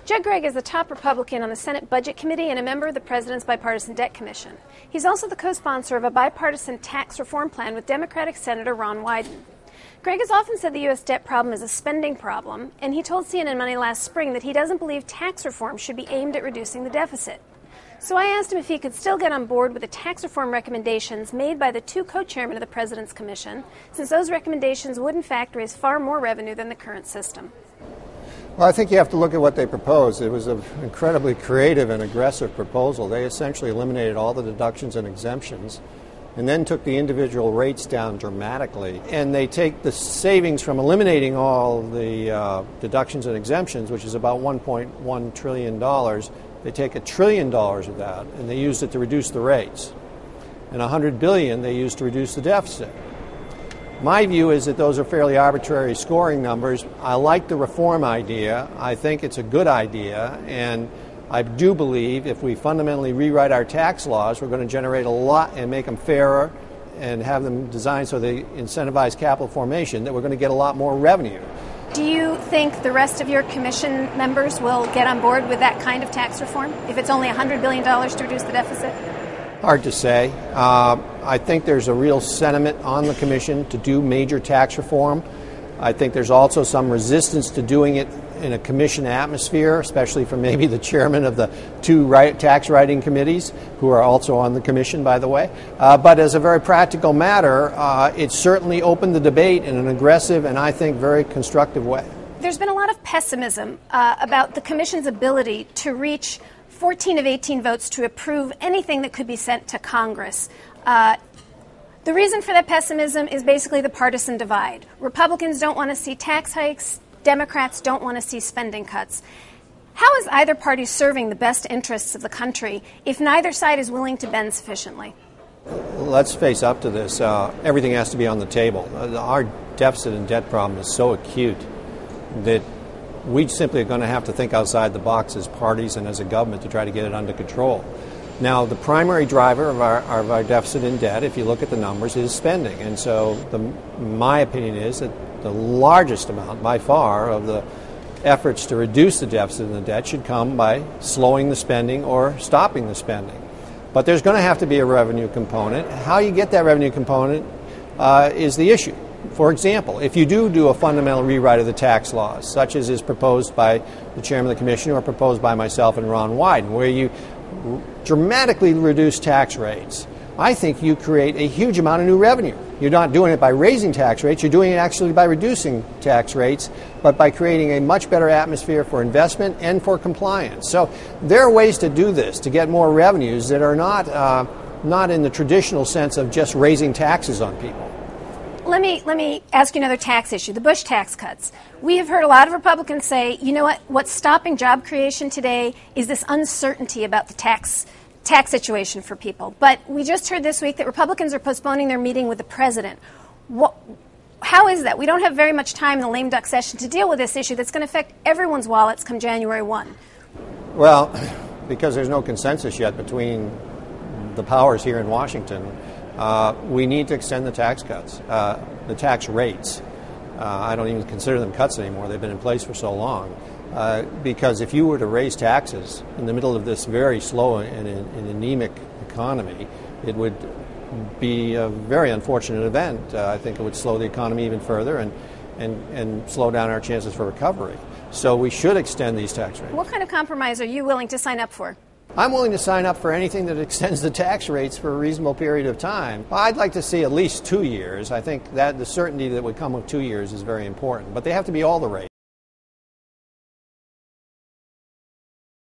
Gregg is the top Republican on the Senate Budget Committee and a member of the President's Bipartisan Debt Commission. He's also the co-sponsor of a bipartisan tax reform plan with Democratic Senator Ron Wyden. Gregg has often said the U.S. debt problem is a spending problem, and he told CNN Money last spring that he doesn't believe tax reform should be aimed at reducing the deficit. So I asked him if he could still get on board with the tax reform recommendations made by the two co-chairmen of the President's Commission, since those recommendations would in fact raise far more revenue than the current system. Well, I think you have to look at what they proposed. It was an incredibly creative and aggressive proposal. They essentially eliminated all the deductions and exemptions and then took the individual rates down dramatically. And they take the savings from eliminating all the deductions and exemptions, which is about $1.1 trillion. They take $1 trillion of that and they use it to reduce the rates. And $100 billion they use to reduce the deficit. My view is that those are fairly arbitrary scoring numbers. I like the reform idea. I think it's a good idea, and I do believe if we fundamentally rewrite our tax laws, we're going to generate a lot and make them fairer and have them designed so they incentivize capital formation, that we're going to get a lot more revenue. Do you think the rest of your commission members will get on board with that kind of tax reform, if it's only $100 billion to reduce the deficit? Hard to say. I think there's a real sentiment on the Commission to do major tax reform. I think there's also some resistance to doing it in a Commission atmosphere, especially from maybe the chairman of the two tax writing committees, who are also on the Commission, by the way. But as a very practical matter, it certainly opened the debate in an aggressive and I think very constructive way. There's been a lot of pessimism about the Commission's ability to reach 14 of 18 votes to approve anything that could be sent to Congress. The reason for that pessimism is basically the partisan divide. Republicans don't want to see tax hikes. Democrats don't want to see spending cuts. How is either party serving the best interests of the country if neither side is willing to bend sufficiently? Let's face up to this. Everything has to be on the table. Our deficit and debt problem is so acute that we simply are going to have to think outside the box as parties and as a government to try to get it under control. Now, the primary driver of our deficit and debt, if you look at the numbers, is spending. And so my opinion is that the largest amount, by far, of the efforts to reduce the deficit and the debt should come by slowing the spending or stopping the spending. But there's going to have to be a revenue component. How you get that revenue component is the issue. For example, if you do a fundamental rewrite of the tax laws, such as is proposed by the chairman of the commission or proposed by myself and Ron Wyden, where you dramatically reduce tax rates, I think you create a huge amount of new revenue. You're not doing it by raising tax rates, you're doing it actually by reducing tax rates, but by creating a much better atmosphere for investment and for compliance. So there are ways to do this, to get more revenues that are not in the traditional sense of just raising taxes on people. Let me ask you another tax issue, the Bush tax cuts. We have heard a lot of Republicans say, you know what's stopping job creation today is this uncertainty about the tax situation for people. But we just heard this week that Republicans are postponing their meeting with the president. How is that? We don't have very much time in the lame duck session to deal with this issue that's going to affect everyone's wallets come January 1. Well, because there's no consensus yet between the powers here in Washington, we need to extend the tax cuts, the tax rates. I don't even consider them cuts anymore. They've been in place for so long. Because if you were to raise taxes in the middle of this very slow and anemic economy, it would be a very unfortunate event. I think it would slow the economy even further and slow down our chances for recovery. So we should extend these tax rates. What kind of compromise are you willing to sign up for? I'm willing to sign up for anything that extends the tax rates for a reasonable period of time. I'd like to see at least 2 years. I think that the certainty that would come with 2 years is very important. But they have to be all the rates.